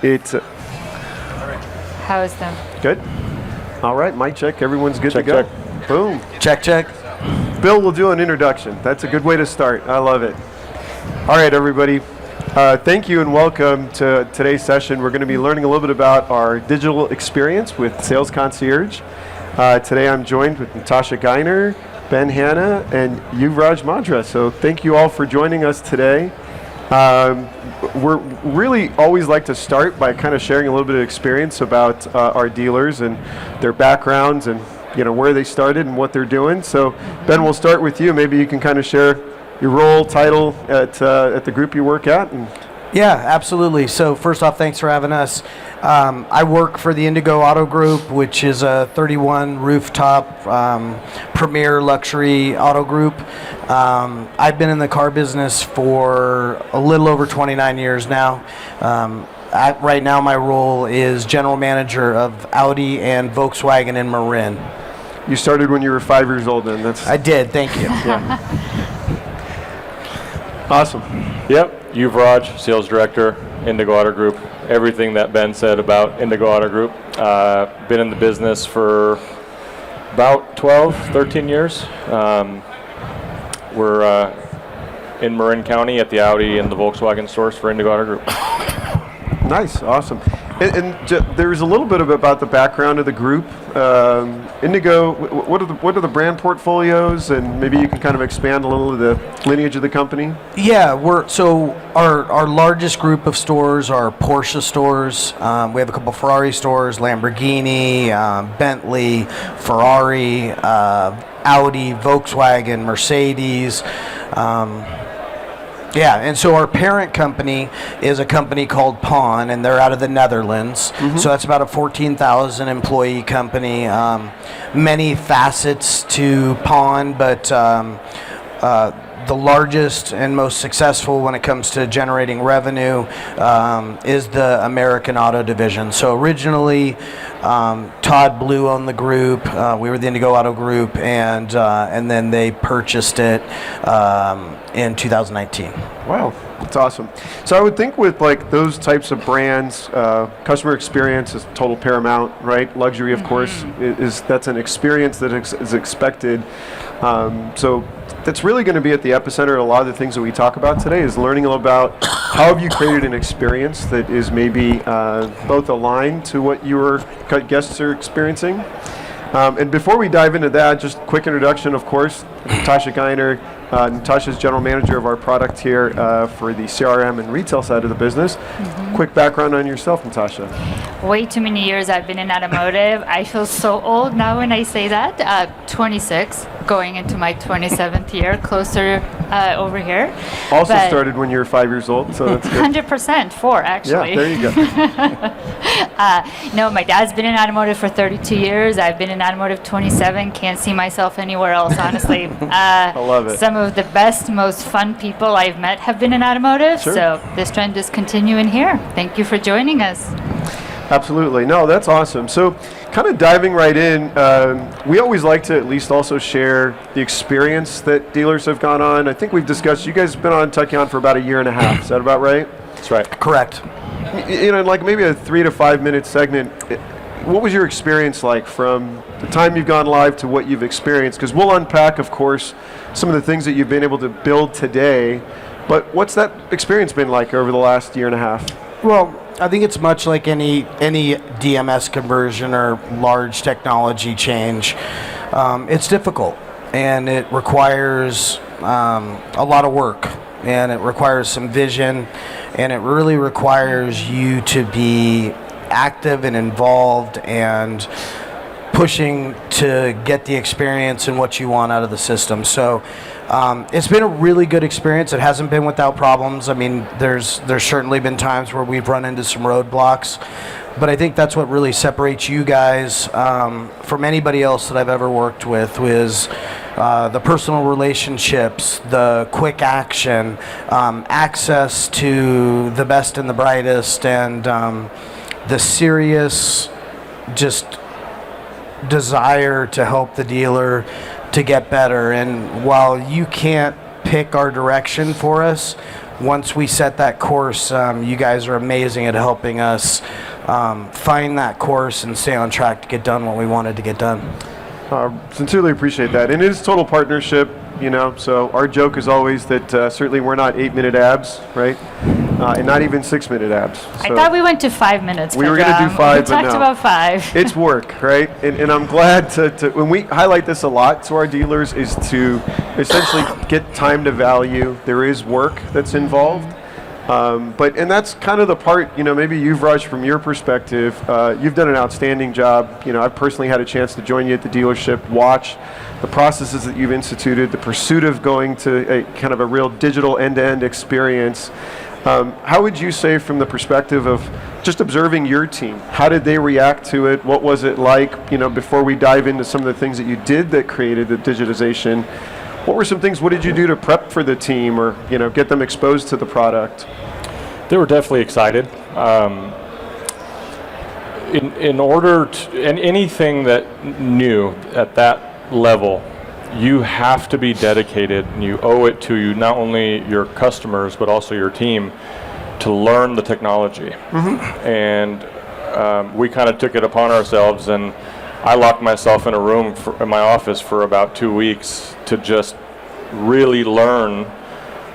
It's How's them? good. All right, mic check. Everyone's good Check, to go. check. Boom. Check. Bill will do an introduction. That's a good way to start. I love it. All right, everybody. Thank you and welcome to today's session. We're going to be learning a little bit about our digital experience with Sales Concierge. Today I'm joined with Natasha Geiner, Ben Hanna, and Yuvraj Madra. So thank you all for joining us today. We're really always like to start by kind of sharing a little bit of experience about our dealers and their backgrounds and where they started and what they're doing. So Ben, we'll start with you. Maybe you can kind of share your role, title at the group you work at. Yeah, absolutely. So first off, thanks for having us. I work for the indiGO Auto Group, which is a 31 rooftop premier luxury auto group. I've been in the car business for a little over 29 years now. Right now my role is general manager of Audi and Volkswagen in Marin. You started when you were 5 years old then. I did, thank you. Yeah. Awesome. Yep, Yuvraj, Sales Director, indiGO Auto Group. Everything that Ben said about indiGO Auto Group. Been in the business for about 12, 13 years. We're in Marin County at the Audi and the Volkswagen stores for indiGO Auto Group. Nice, awesome. And there's a little bit about the background of the group. indiGO, what are the brand portfolios, and maybe you can kind of expand a little of the lineage of the company? Yeah, our largest group of stores are Porsche stores. We have a couple Ferrari stores, Lamborghini, Bentley, Ferrari, Audi, Volkswagen, Mercedes. Yeah, and so our parent company is a company called PON, and they're out of the Netherlands. Mm-hmm. So that's about a 14,000 employee company. Many facets to PON, but the largest and most successful when it comes to generating revenue is the American Auto Division. So originally, Todd Blue owned the group. We were the indiGO Auto Group, and then they purchased it in 2019. Wow, that's awesome. So I would think with like those types of brands, customer experience is total paramount, right? Luxury, of course, that's an experience that is expected. So that's really going to be at the epicenter of a lot of the things that we talk about today, is learning about how have you created an experience that is maybe both aligned to what your guests are experiencing. And before we dive into that, just a quick introduction, of course. Natasha Geiner. Natasha's general manager of our product here for the CRM and retail side of the business. Mm-hmm. Quick background on yourself, Natasha. Way too many years I've been in automotive. I feel so old now when I say that. 26, going into my 27th year, closer over here. Also started when you were 5 years old, so that's good. 100%, 4 actually. Yeah, there you go. No, my dad's been in automotive for 32 years. I've been in automotive 27. Can't see myself anywhere else, honestly. I love it. Some of the best, most fun people I've met have been in automotive, sure. So this trend is continuing here. Thank you for joining us. Absolutely. No, that's awesome. So kind of diving right in, we always like to at least also share the experience that dealers have gone on. I think we've discussed, you guys have been on Tekion for about a year and a half. Is that about right? That's right. Correct. Like maybe a 3 to 5 minute segment. What was your experience like from the time you've gone live to what you've experienced? Because we'll unpack, of course, some of the things that you've been able to build today. But what's that experience been like over the last year and a half? Well, I think it's much like any DMS conversion or large technology change. It's difficult, and it requires a lot of work, and it requires some vision, and it really requires you to be active and involved and pushing to get the experience and what you want out of the system. So it's been a really good experience. It hasn't been without problems. I mean, there's certainly been times where we've run into some roadblocks, but I think that's what really separates you guys from anybody else that I've ever worked with, was the personal relationships, the quick action, access to the best and the brightest, and the serious just desire to help the dealer to get better. And while you can't pick our direction for us, once we set that course, you guys are amazing at helping us find that course and stay on track to get done what we wanted to get done. Sincerely appreciate that. And it is total partnership, so our joke is always that certainly we're not 8-minute abs, right? And not even 6-minute abs. So I thought we went to 5 minutes. we were going to do 5, we but talked no. about 5. It's work, right? And I'm glad to, when we highlight this a lot to our dealers, is to essentially get time to value. There is work that's involved. And that's kind of the part, maybe you've, Raj, from your perspective, you've done an outstanding job. I've personally had a chance to join you at the dealership, watch the processes that you've instituted, the pursuit of going to a kind of a real digital end-to-end experience. How would you say, from the perspective of just observing your team, how did they react to it? What was it like, before we dive into some of the things that you did that created the digitization? What were some things, what did you do to prep for the team or, get them exposed to the product? They were definitely excited. In order to, and anything that new at that level, you have to be dedicated, and you owe it to you, not only your customers, but also your team, to learn the technology. And we kind of took it upon ourselves, and I locked myself in a room in my office for about 2 weeks to just really learn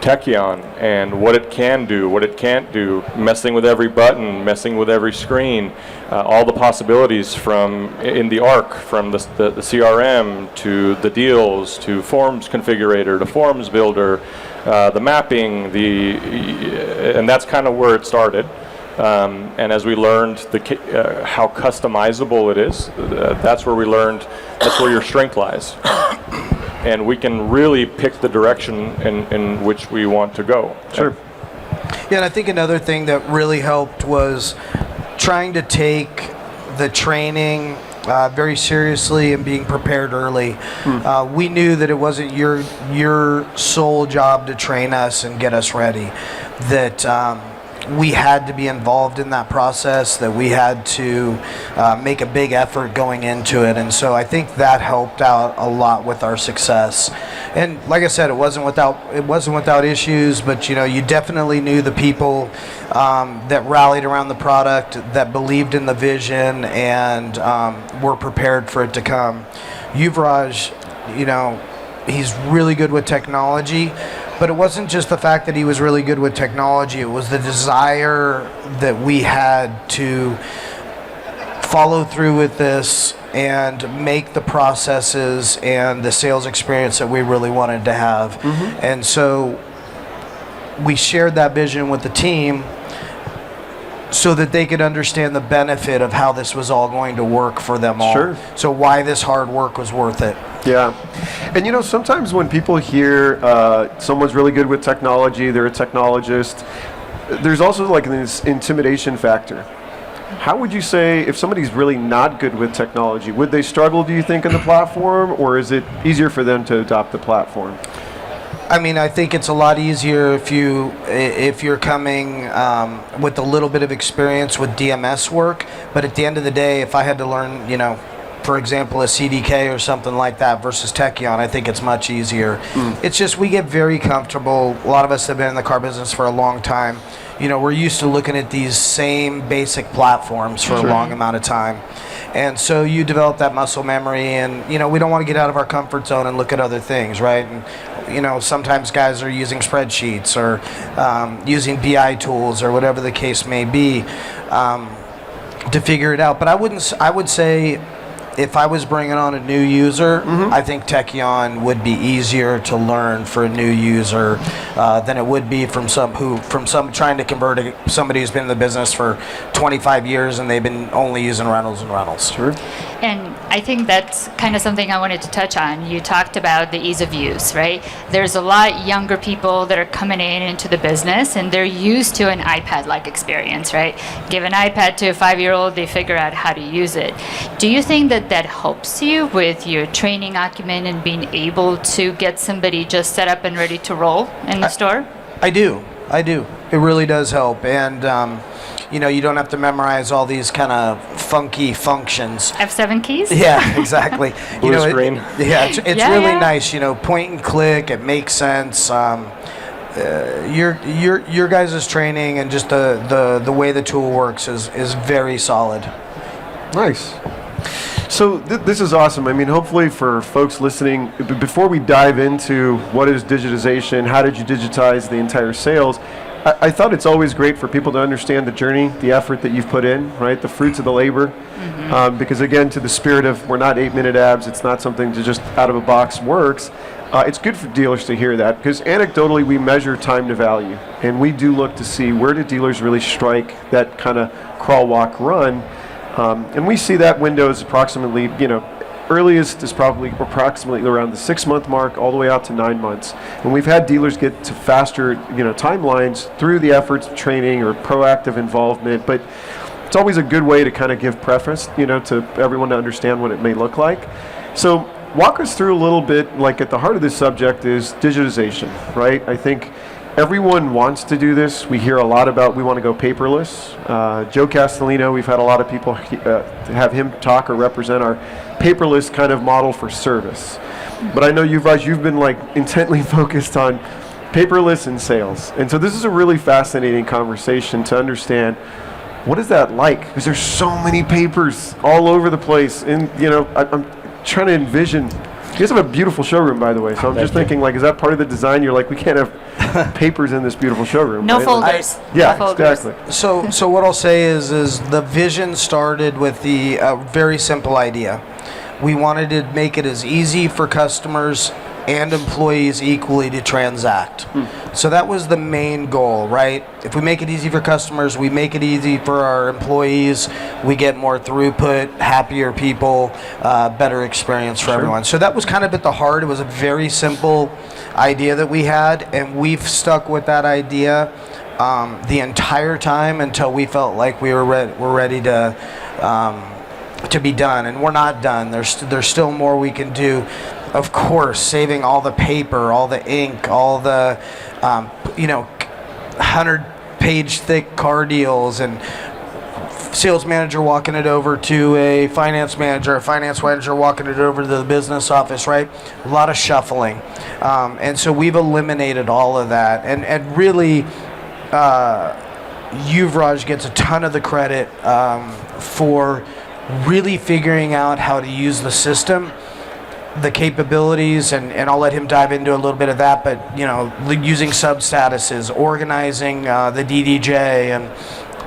Tekion and what it can do, what it can't do, messing with every button, messing with every screen, all the possibilities in the ARC, from the CRM to the deals to forms configurator to forms builder, the mapping, and that's kind of where it started. And as we learned how customizable it is, that's where we learned that's where your strength lies. And we can really pick the direction in which we want to go. Sure. Yeah, and I think another thing that really helped was trying to take the training very seriously and being prepared early. We knew that it wasn't your sole job to train us and get us ready, that we had to be involved in that process, that we had to make a big effort going into it, and so I think that helped out a lot with our success. And like I said, it wasn't without issues, but you definitely knew the people that rallied around the product, that believed in the vision, and were prepared for it to come. Yuvraj, he's really good with technology. But it wasn't just the fact that he was really good with technology, it was the desire that we had to follow through with this and make the processes and the sales experience that we really wanted to have. And so we shared that vision with the team so that they could understand the benefit of how this was all going to work for them all. Sure. So why this hard work was worth it. Yeah. And sometimes when people hear someone's really good with technology, they're a technologist, there's also like this intimidation factor. How would you say, if somebody's really not good with technology, would they struggle, do you think, in the platform, or is it easier for them to adopt the platform? I mean, I think it's a lot easier if you're coming with a little bit of experience with DMS work. But at the end of the day, if I had to learn, for example, a CDK or something like that versus Tekion, I think it's much easier. It's just we get very comfortable. A lot of us have been in the car business for a long time. We're used to looking at these same basic platforms for a long amount of time. And so you develop that muscle memory, and we don't want to get out of our comfort zone and look at other things, right? And sometimes guys are using spreadsheets or using BI tools or whatever the case may be to figure it out. But I would say, if I was bringing on a new user, I think Tekion would be easier to learn for a new user than it would be from some trying to convert somebody who's been in the business for 25 years and they've been only using Reynolds and Reynolds. Sure. And I think that's kind of something I wanted to touch on. You talked about the ease of use, right? There's a lot younger people that are coming into the business, and they're used to an iPad-like experience, right? Give an iPad to a 5-year-old, they figure out how to use it. Do you think that helps you with your training acumen and being able to get somebody just set up and ready to roll in the store? I do. It really does help. And you don't have to memorize all these kind of funky functions. F7 keys? Yeah, exactly. Blue screen. It's really nice. Point and click. It makes sense. your guys' training and just the way the tool works is very solid. Nice. So this is awesome. I mean, hopefully for folks listening, before we dive into what is digitization, how did you digitize the entire sales, I thought it's always great for people to understand the journey, the effort that you've put in, right? The fruits of the labor. Because again, to the spirit of we're not 8-minute abs, it's not something to just out of a box works. It's good for dealers to hear that, because anecdotally we measure time to value, and we do look to see where do dealers really strike that kind of crawl, walk, run. And we see that window is approximately, earliest is probably approximately around the 6-month mark, all the way out to 9 months. And we've had dealers get to faster, timelines through the efforts of training or proactive involvement. But it's always a good way to kind of give preference, to everyone to understand what it may look like. So walk us through a little bit, like at the heart of this subject is digitization, right? I think everyone wants to do this. We hear a lot about we want to go paperless. Joe Castellino, we've had a lot of people have him talk or represent our paperless kind of model for service. But I know Raj, you've been like intently focused on paperless and sales. And so this is a really fascinating conversation to understand what is that like? Because there's so many papers all over the place. And I'm trying to envision. You guys have a beautiful showroom, by the way. So I'm just thinking, like, is that part of the design? You're like, we can't have papers in this beautiful showroom. No right? folders. Yeah, no folders. exactly. So what I'll say is the vision started with the very simple idea. We wanted to make it as easy for customers and employees equally to transact. So that was the main goal, right? If we make it easy for customers, we make it easy for our employees, we get more throughput, happier people, better experience for everyone. So that was kind of at the heart. It was a very simple idea that we had, and we've stuck with that idea the entire time until we felt like we're ready to be done, and we're not done. There's still more we can do. Of course, saving all the paper, all the ink, all the 100-page thick car deals, and sales manager walking it over to a finance manager walking it over to the business office, right? A lot of shuffling. And so we've eliminated all of that. And really, Yuvraj gets a ton of the credit for really figuring out how to use the system, the capabilities, and I'll let him dive into a little bit of that, but using sub-statuses, organizing the DDJ,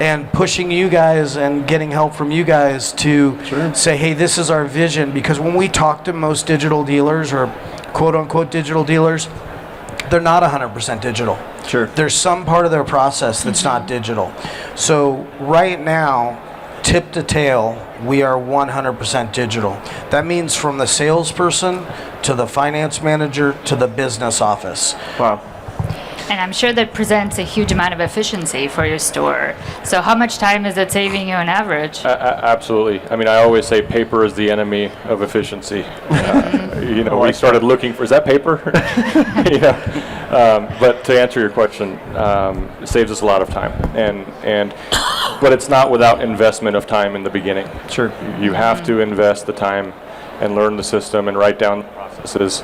and pushing you guys and getting help from you guys to say, hey, this is our vision. Because when we talk to most digital dealers or quote-unquote digital dealers, they're not 100% digital. Sure. There's some part of their process that's not digital. So right now, tip to tail, we are 100% digital. That means from the salesperson to the finance manager to the business office. Wow. And I'm sure that presents a huge amount of efficiency for your store. So how much time is it saving you on average? Absolutely. I mean, I always say paper is the enemy of efficiency. We started looking for, is that paper? But to answer your question, it saves us a lot of time. But it's not without investment of time in the beginning. Sure. You have to invest the time and learn the system and write down the processes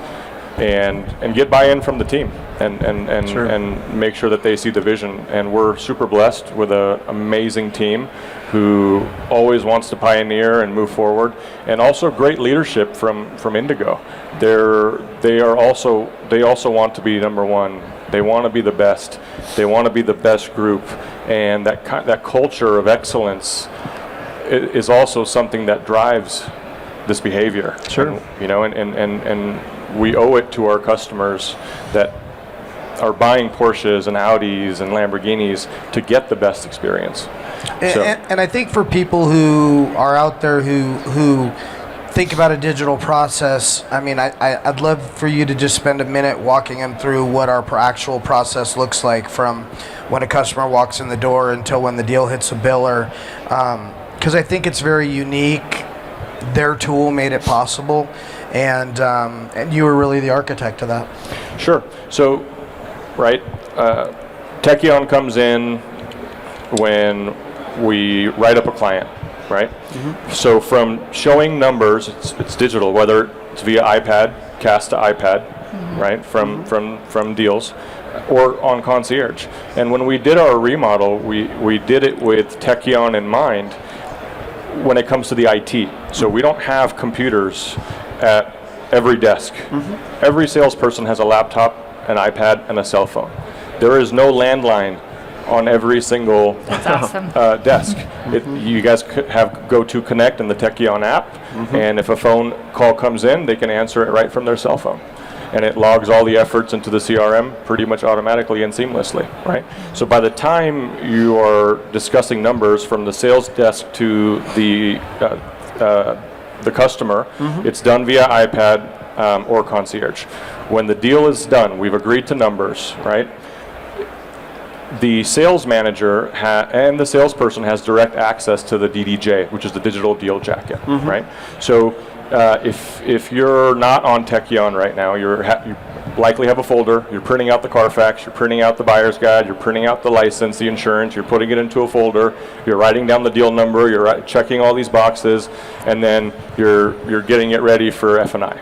and get buy-in from the team and make sure that they see the vision. And we're super blessed with an amazing team who always wants to pioneer and move forward, and also great leadership from indiGO. They also want to be number one. They want to be the best. They want to be the best group, and that culture of excellence is also something that drives this behavior. Sure. And we owe it to our customers that are buying Porsches and Audis and Lamborghinis to get the best experience. And I think for people who are out there who think about a digital process, I mean, I'd love for you to just spend a minute walking them through what our actual process looks like from when a customer walks in the door until when the deal hits a biller. Because I think it's very unique. Their tool made it possible, and you were really the architect of that. Sure. So, Tekion comes in when we write up a client, right? Mm-hmm. So from showing numbers, it's digital, whether it's via iPad, cast to iPad, right? From deals, or on Concierge. And when we did our remodel, we did it with Tekion in mind when it comes to the IT. So we don't have computers at every desk. Every salesperson has a laptop, an iPad, and a cell phone. There is no landline on every single That's awesome. desk. You guys could have Go-To Connect in the Tekion app, and if a phone call comes in, they can answer it right from their cell phone. And it logs all the efforts into the CRM pretty much automatically and seamlessly, right? So by the time you are discussing numbers from the sales desk to the customer, it's done via iPad or Concierge. When the deal is done, we've agreed to numbers, right? The sales manager and the salesperson has direct access to the DDJ, which is the digital deal jacket, right? So if you're not on Tekion right now, you likely have a folder, you're printing out the Carfax, you're printing out the buyer's guide, you're printing out the license, the insurance, you're putting it into a folder, you're writing down the deal number, you're checking all these boxes, and then you're getting it ready for F&I.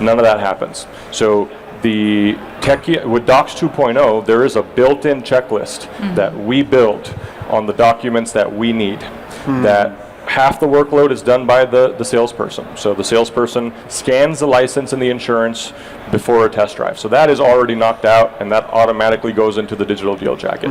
None of that happens. So the Tekion, with Docs 2.0, there is a built-in checklist that we built on the documents that we need. That half the workload is done by the salesperson. So the salesperson scans the license and the insurance before a test drive. So that is already knocked out, and that automatically goes into the digital deal jacket.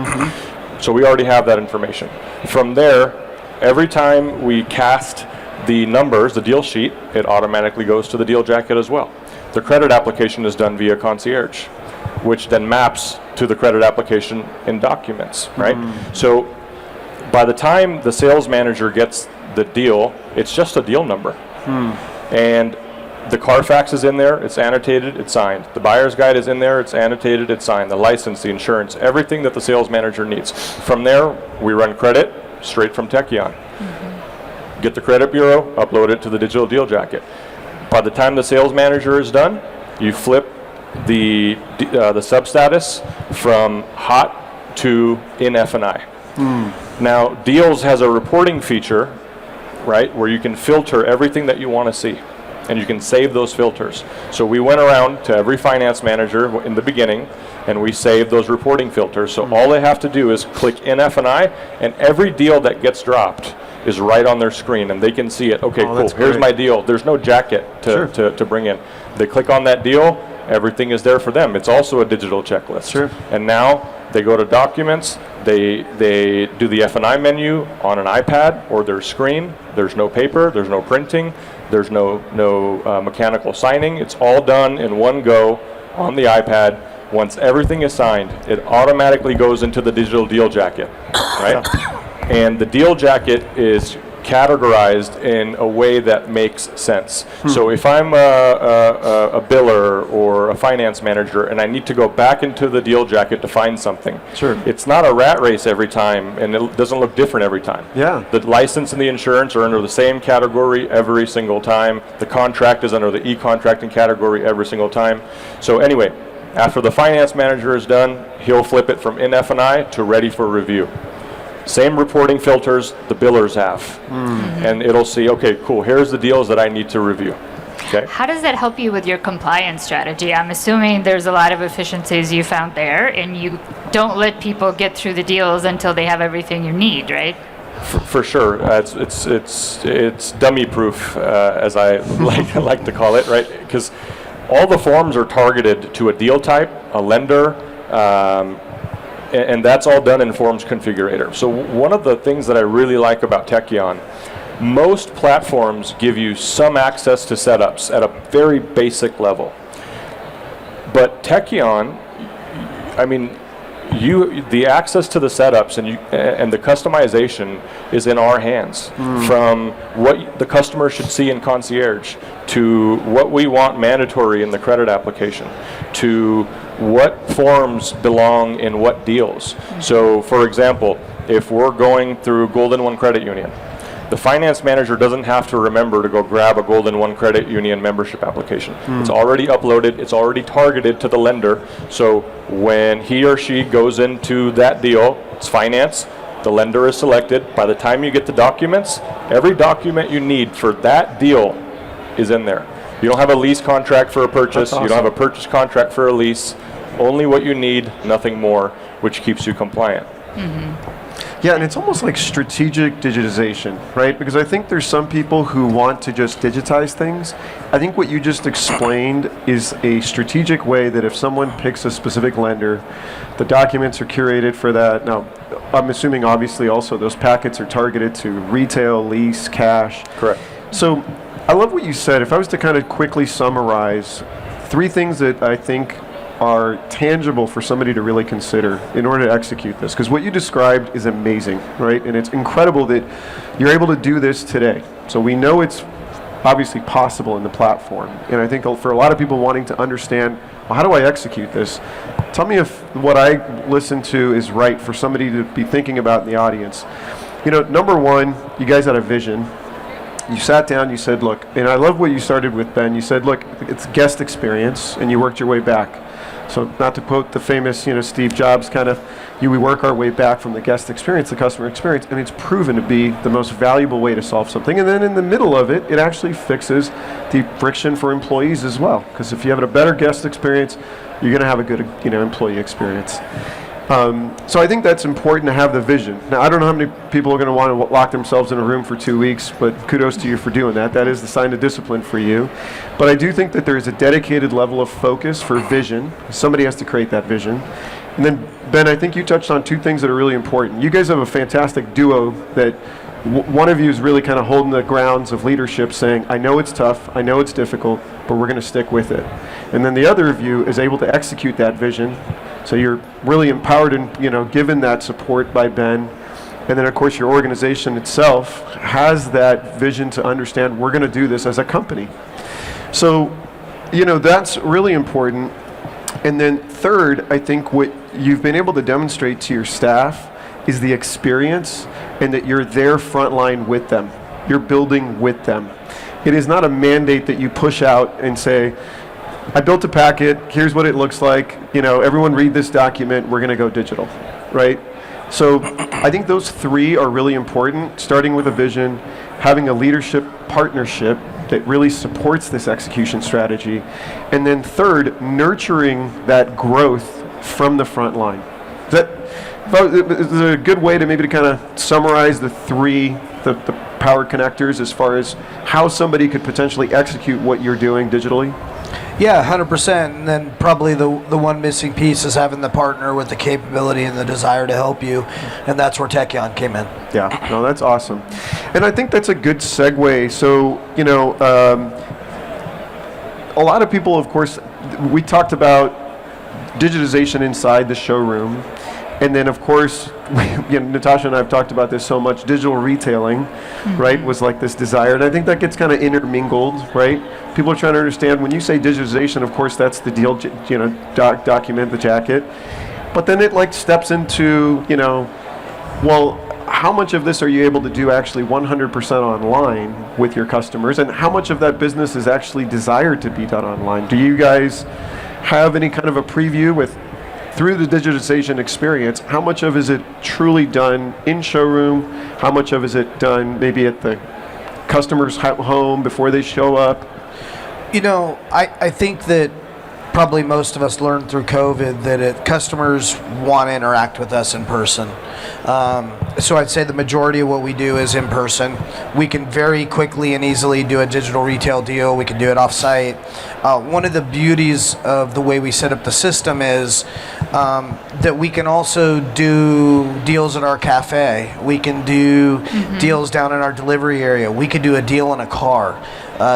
So we already have that information. From there, every time we cast the numbers, the deal sheet, it automatically goes to the deal jacket as well. The credit application is done via Concierge, which then maps to the credit application in documents, right? So by the time the sales manager gets the deal, it's just a deal number. And the Carfax is in there, it's annotated, it's signed. The buyer's guide is in there, it's annotated, it's signed. The license, the insurance, everything that the sales manager needs. From there, we run credit straight from Tekion. Get the credit bureau, upload it to the digital deal jacket. By the time the sales manager is done, you flip the substatus from hot to in F&I. Now, Deals has a reporting feature, right, where you can filter everything that you want to see, and you can save those filters. So we went around to every finance manager in the beginning, and we saved those reporting filters. So all they have to do is click in F&I, and every deal that gets dropped is right on their screen, and they can see it. Okay, cool, here's my deal. There's no jacket to bring in. They click on that deal, everything is there for them. It's also a digital checklist. And now they go to documents, they do the F&I menu on an iPad or their screen. There's no paper, there's no printing, there's no mechanical signing. It's all done in one go on the iPad. Once everything is signed, it automatically goes into the digital deal jacket, right? And the deal jacket is categorized in a way that makes sense. So if I'm a biller or a finance manager and I need to go back into the deal jacket to find something, it's not a rat race every time, and it doesn't look different every time. The license and the insurance are under the same category every single time. The contract is under the e-contracting category every single time. So anyway, after the finance manager is done, he'll flip it from in F&I to ready for review. Same reporting filters the billers have. And it'll see, okay, cool, here's the deals that I need to review. Okay. How does that help you with your compliance strategy? I'm assuming there's a lot of efficiencies you found there, and you don't let people get through the deals until they have everything you need, right? For sure. It's dummy proof, as I like to call it, right? Because all the forms are targeted to a deal type, a lender, and that's all done in Forms Configurator. So one of the things that I really like about Tekion, most platforms give you some access to setups at a very basic level. But Tekion, I mean, the access to the setups and the customization is in our hands. From what the customer should see in Concierge, to what we want mandatory in the credit application, to what forms belong in what deals. So for example, if we're going through Golden One Credit Union, the finance manager doesn't have to remember to go grab a Golden One Credit Union membership application. It's already uploaded, it's already targeted to the lender. So when he or she goes into that deal, it's finance, the lender is selected. By the time you get the documents, every document you need for that deal is in there. You don't have a lease contract for a purchase, you don't have a purchase contract for a lease. only what you need, nothing more, which keeps you compliant. Yeah, and it's almost like strategic digitization, right? Because I think there's some people who want to just digitize things. I think what you just explained is a strategic way that if someone picks a specific lender, the documents are curated for that. Now, I'm assuming obviously also those packets are targeted to retail, lease, cash. Correct. So I love what you said. If I was to kind of quickly summarize 3 things that I think are tangible for somebody to really consider in order to execute this, because what you described is amazing, right? And it's incredible that you're able to do this today. So we know it's obviously possible in the platform. And I think for a lot of people wanting to understand, well, how do I execute this? Tell me if what I listen to is right for somebody to be thinking about in the audience. You know, number one, you guys had a vision. You sat down, you said, look, and I love what you started with, Ben. You said, look, it's guest experience, and you worked your way back. So not to quote the famous, Steve Jobs kind of, we work our way back from the guest experience, the customer experience, and it's proven to be the most valuable way to solve something. And then in the middle of it, it actually fixes the friction for employees as well. Because if you have a better guest experience, you're going to have a good, employee experience. So I think that's important to have the vision. Now, I don't know how many people are going to want to lock themselves in a room for 2 weeks, but kudos to you for doing that. That is the sign of discipline for you. But I do think that there is a dedicated level of focus for vision. Somebody has to create that vision. And then, Ben, I think you touched on 2 things that are really important. You guys have a fantastic duo that one of you is really kind of holding the grounds of leadership, saying, I know it's tough, I know it's difficult, but we're going to stick with it. And then the other of you is able to execute that vision. So you're really empowered and given that support by Ben. And then of course your organization itself has that vision to understand we're going to do this as a company. So, that's really important. And then third, I think what you've been able to demonstrate to your staff is the experience and that you're there frontline with them. You're building with them. It is not a mandate that you push out and say, I built a packet, here's what it looks like, everyone read this document, we're going to go digital, right? So I think those 3 are really important, starting with a vision, having a leadership partnership that really supports this execution strategy, and then third, nurturing that growth from the front line. Is it a good way to maybe to kind of summarize the 3, the power connectors as far as how somebody could potentially execute what you're doing digitally? Yeah, 100%. And then probably the one missing piece is having the partner with the capability and the desire to help you, and that's where Tekion came in. Yeah, no, that's awesome. And I think that's a good segue. So, a lot of people, of course, we talked about digitization inside the showroom. And then, of course, Natasha and I have talked about this so much, digital retailing, right, was like this desire. And I think that gets kind of intermingled, right? People are trying to understand, when you say digitization, of course, that's the deal, document, the jacket. But then it steps into, well, how much of this are you able to do actually 100% online with your customers? And how much of that business is actually desired to be done online? Do you guys have any kind of a preview through the digitization experience, how much of is it truly done in showroom? How much of is it done maybe at the customer's home before they show up? I think that probably most of us learned through COVID that customers want to interact with us in person. So I'd say the majority of what we do is in person. We can very quickly and easily do a digital retail deal. We can do it off-site. One of the beauties of the way we set up the system is that we can also do deals at our cafe. We can do deals down in our delivery area. We could do a deal in a car,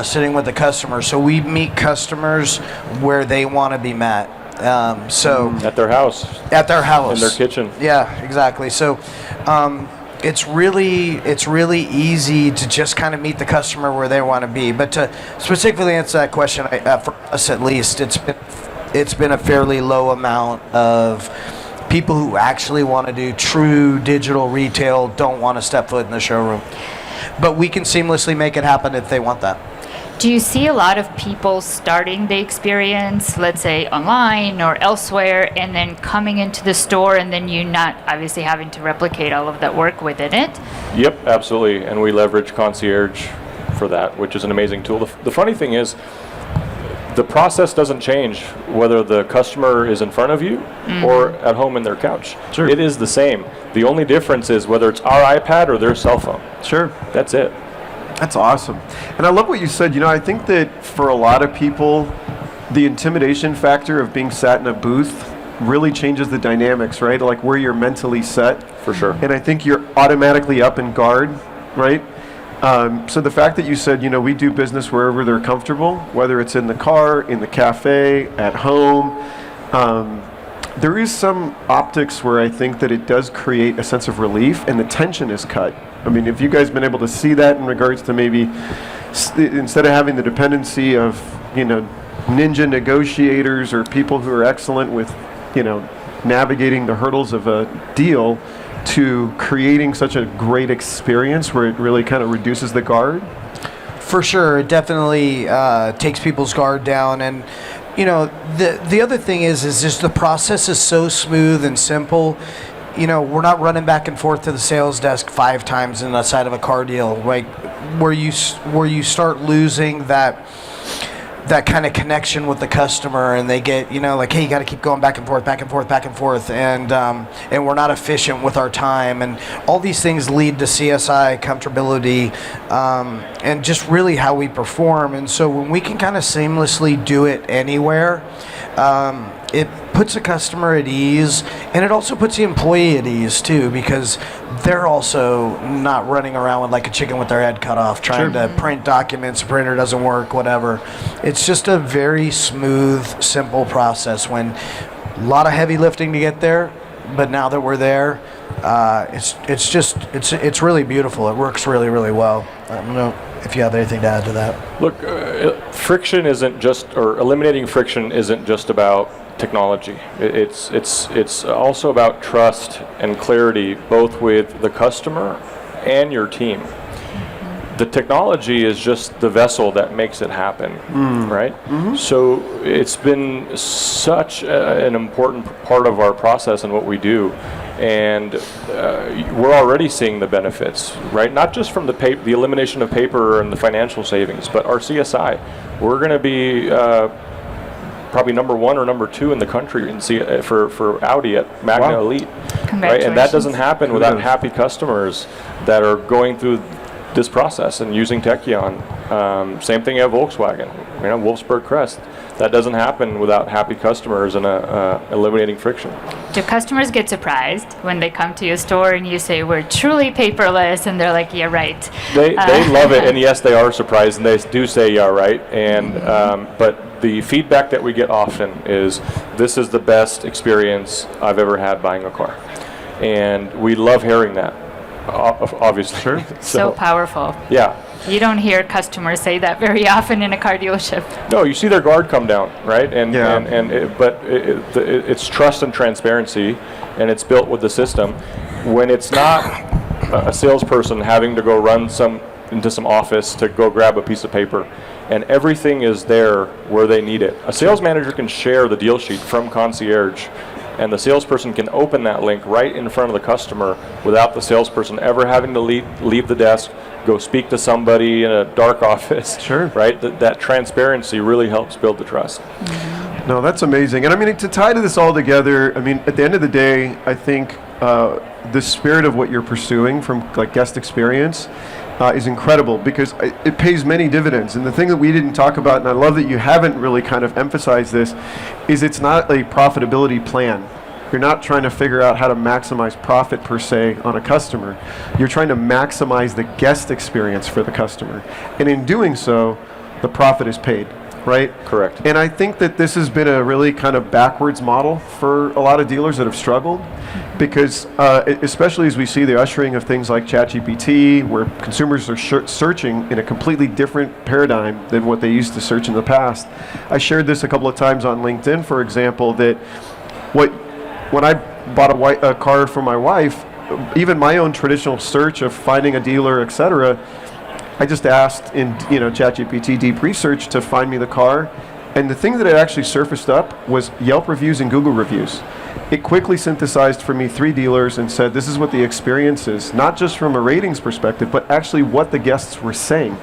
sitting with the customer. So we meet customers where they want to be met. At their house. At their house. In their kitchen. Yeah, exactly. So it's really easy to just kind of meet the customer where they want to be. But to specifically answer that question, for us at least, it's been a fairly low amount of people who actually want to do true digital retail, don't want to step foot in the showroom. But we can seamlessly make it happen if they want that. Do you see a lot of people starting the experience, let's say online or elsewhere, and then coming into the store, and then you not obviously having to replicate all of that work within it? Yep, absolutely. And we leverage Concierge for that, which is an amazing tool. The funny thing is, the process doesn't change whether the customer is in front of you or at home in their couch. Sure. It is the same. The only difference is whether it's our iPad or their cell phone. Sure. That's it. That's awesome. And I love what you said. I think that for a lot of people, the intimidation factor of being sat in a booth really changes the dynamics, right? Like where you're mentally set. For sure. And I think you're automatically up in guard, right? So the fact that you said, we do business wherever they're comfortable, whether it's in the car, in the cafe, at home, there is some optics where I think that it does create a sense of relief and the tension is cut. I mean, have you guys been able to see that in regards to maybe instead of having the dependency of, ninja negotiators or people who are excellent with, navigating the hurdles of a deal, to creating such a great experience where it really kind of reduces the guard? For sure, it definitely takes people's guard down. And the other thing is just the process is so smooth and simple. We're not running back and forth to the sales desk 5 times in the side of a car deal, like where you start losing that kind of connection with the customer, and they get, like, hey, you got to keep going back and forth, and we're not efficient with our time, and all these things lead to CSI, comfortability, and just really how we perform. And so when we can kind of seamlessly do it anywhere, it puts the customer at ease, and it also puts the employee at ease too, because they're also not running around with like a chicken with their head cut off trying to print documents, the printer doesn't work, whatever. It's just a very smooth, simple process. When a lot of heavy lifting to get there, but now that we're there, it's really beautiful. It works really, really well. I don't know if you have anything to add to that. Look, friction isn't just, or eliminating friction isn't just about technology. It's also about trust and clarity, both with the customer and your team. The technology is just the vessel that makes it happen, right? So it's been such an important part of our process and what we do. And we're already seeing the benefits, right? Not just from the elimination of paper and the financial savings, but our CSI. We're going to be probably number 1 or number 2 in the country for Audi at Magna Elite, right? And that doesn't happen without happy customers that are going through this process and using Tekion. Same thing at Volkswagen, Wolfsburg Crest. That doesn't happen without happy customers and eliminating friction. Do customers get surprised when they come to your store and you say, we're truly paperless, and they're like, yeah, right? They love it, and yes, they are surprised, and they do say, yeah, right. And but the feedback that we get often is, this is the best experience I've ever had buying a car. And we love hearing that, obviously. Sure. So powerful. Yeah. You don't hear customers say that very often in a car dealership. No, you see their guard come down, right? But it's trust and transparency, and it's built with the system. When it's not a salesperson having to go run into some office to go grab a piece of paper, and everything is there where they need it. A sales manager can share the deal sheet from Concierge, and the salesperson can open that link right in front of the customer without the salesperson ever having to leave the desk, go speak to somebody in a dark office. Sure. Right? That transparency really helps build the trust. No, that's amazing. And I mean, to tie to this all together, I mean, at the end of the day, I think the spirit of what you're pursuing from like guest experience is incredible, because it pays many dividends. And the thing that we didn't talk about, and I love that you haven't really kind of emphasized this, is it's not a profitability plan. You're not trying to figure out how to maximize profit per se on a customer. You're trying to maximize the guest experience for the customer. And in doing so, the profit is paid, right? Correct. And I think that this has been a really kind of backwards model for a lot of dealers that have struggled, because especially as we see the ushering of things like ChatGPT, where consumers are searching in a completely different paradigm than what they used to search in the past. I shared this a couple of times on LinkedIn, for example, that when I bought a car for my wife, even my own traditional search of finding a dealer, etc., I just asked in ChatGPT deep research to find me the car, and the thing that had actually surfaced up was Yelp reviews and Google reviews. It quickly synthesized for me 3 dealers and said, this is what the experience is, not just from a ratings perspective, but actually what the guests were saying.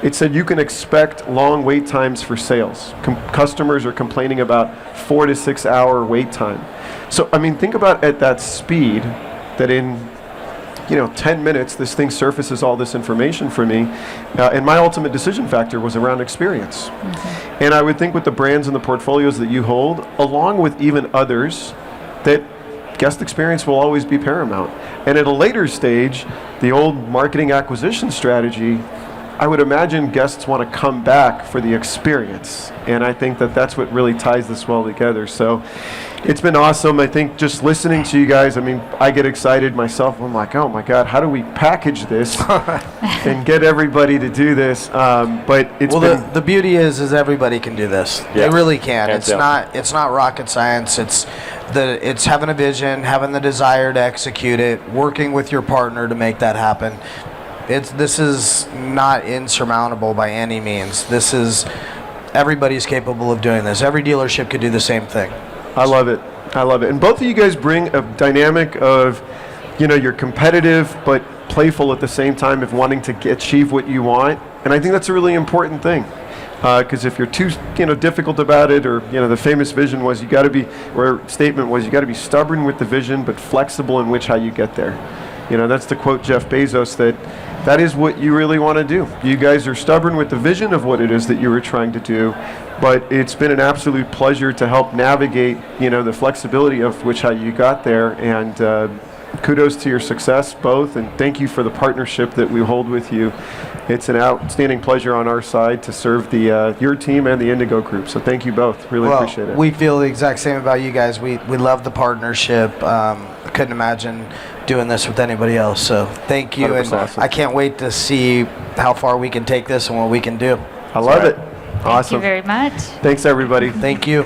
it said you can expect long wait times for sales. Customers are complaining about 4 to 6 hour wait time. So, I mean, think about at that speed that in 10 minutes, this thing surfaces all this information for me. And my ultimate decision factor was around experience. Mm-hmm. And I would think with the brands and the portfolios that you hold, along with even others, that guest experience will always be paramount. And at a later stage, the old marketing acquisition strategy, I would imagine guests want to come back for the experience. And I think that that's what really ties this well together. So it's been awesome. I think just listening to you guys, I mean, I get excited myself. I'm like, oh my God, how do we package this and get everybody to do this? But it's the beauty is everybody can do this. Yeah. They really can. Hands It's down. not rocket science. It's having a vision, having the desire to execute it, working with your partner to make that happen. This is not insurmountable by any means. Everybody's capable of doing this. Every dealership could do the same thing. I love it. I love it. And both of you guys bring a dynamic of, you're competitive but playful at the same time of wanting to achieve what you want. And I think that's a really important thing. Because if you're too, difficult about it, or the famous vision was statement was you got to be stubborn with the vision but flexible in how you get there. That's to quote Jeff Bezos that is what you really want to do. You guys are stubborn with the vision of what it is that you were trying to do, but it's been an absolute pleasure to help navigate, the flexibility of how you got there. And kudos to your success, both, and thank you for the partnership that we hold with you. It's an outstanding pleasure on our side to serve your team and the indiGO group. So thank you both. Really appreciate it. We feel the exact same about you guys. We love the partnership. I couldn't imagine doing this with anybody else. So thank you, and awesome. I can't wait to see how far we can take this and what we can do. I love it. Awesome. Thank you very much. Thanks, everybody. Thank you.